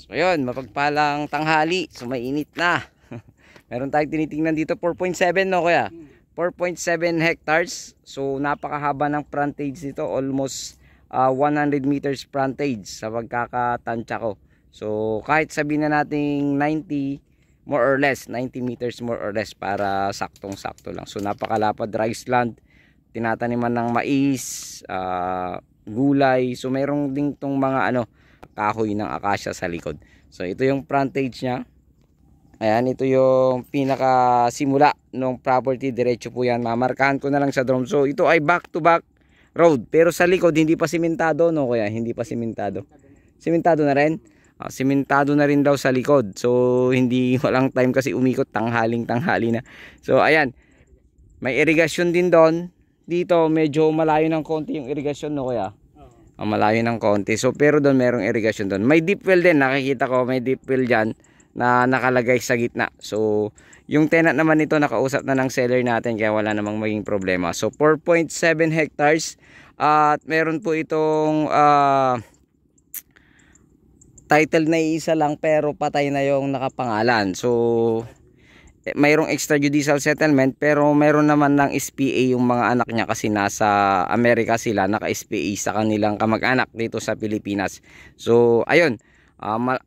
So ayun, mapagpalang tanghali. So mainit na. Meron tayong tinitingnan dito 4.7 no kuya? 4.7 hectares. So napakahaba ng frontage nito. Almost 100 meters frontage sa pagkakatansya ko. So kahit sabihin na nating 90 more or less, 90 meters more or less para saktong-sakto lang. So napakalapad rice land. Tinataniman ng mais, gulay. So mayroong ding tong mga kahoy ng akasya sa likod. So ito yung frontage niya. Ayan, ito yung pinaka simula ng property. Diretso po yan. Mamarkahan ko na lang sa drone. So ito ay back to back road. Pero sa likod hindi pa simentado no kuya? Hindi pa simentado. Simentado na rin? Simentado na rin daw sa likod. So hindi walang time kasi umikot. Tanghali na. So ayan. May irrigation din doon. Dito medyo malayo ng konti yung irrigation no kuya? Malayo ng konti. So pero doon merong irrigation doon. May deep well din. Nakikita ko may deep well dyan na nakalagay sa gitna. So yung tenant naman nito nakausap na ng seller natin kaya wala namang maging problema. So 4.7 hectares at meron po itong title na isa lang pero patay na yung nakapangalan. So mayroong extrajudicial settlement pero meron naman ng SPA yung mga anak niya kasi nasa Amerika sila, naka-SPA sa kanilang kamag-anak dito sa Pilipinas. So ayun,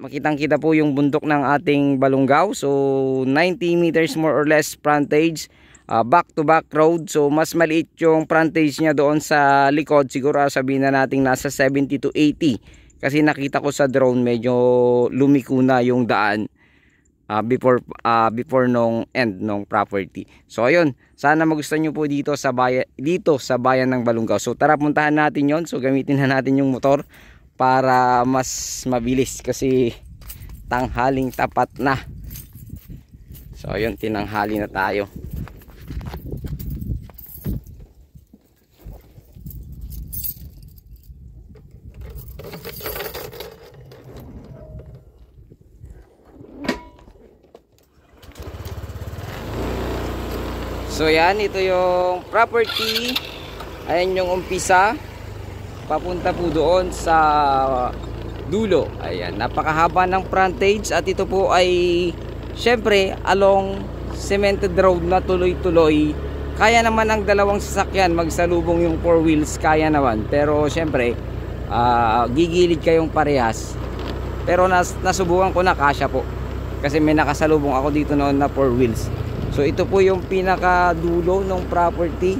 makitang-kita po yung bundok ng ating Balungaw. So 90 meters more or less frontage, back to back road. So mas maliit yung frontage niya doon sa likod. Siguro sabihin na natin nasa 70 to 80 kasi nakita ko sa drone medyo lumiko na yung daan before nung end nung property. So ayun, sana magustuhan nyo po dito sa bayan ng Balungaw. So tara puntahan natin yon. So gamitin na natin yung motor para mas mabilis kasi tanghaling tapat na. So ayun, tinanghali na tayo. So yan, ito yung property. Ayan yung umpisa. Papunta po doon sa dulo. Ayan, napakahaba ng frontage at ito po ay syempre along cemented road na tuloy-tuloy. Kaya naman ang dalawang sasakyan magsalubong yung 4 wheels, kaya naman. Pero syempre gigilid kayong parehas. Pero nasubukan ko na kasya po. Kasi may nakasalubong ako dito noon na 4 wheels. So ito po yung pinaka dulo ng property.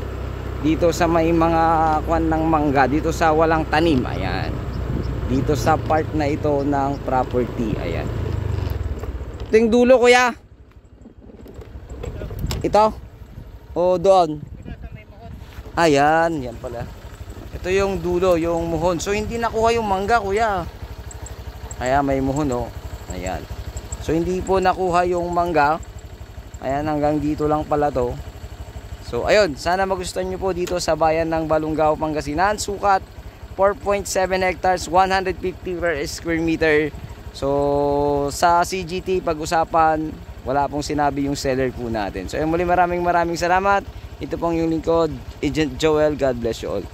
Dito sa may mga kwan ng mangga, dito sa walang tanim. Ayan, dito sa part na ito ng property. Ayan, ito yung dulo kuya. Ito o doon? Ayan, yan pala. Ito yung dulo, yung muhon. So hindi nakuha yung mangga kuya. Kaya may muhon o. Ayan, so hindi po nakuha yung mangga. Ayan, hanggang dito lang pala to. So ayun, sana magustuhan nyo po dito sa bayan ng Balungaw, Pangasinan. Sukat 4.7 hectares, 150 per square meter. So sa CGT pag-usapan, wala pong sinabi yung seller po natin. So ayun, muli maraming salamat. Ito pong yung lingkod, Agent Joel. God bless you all.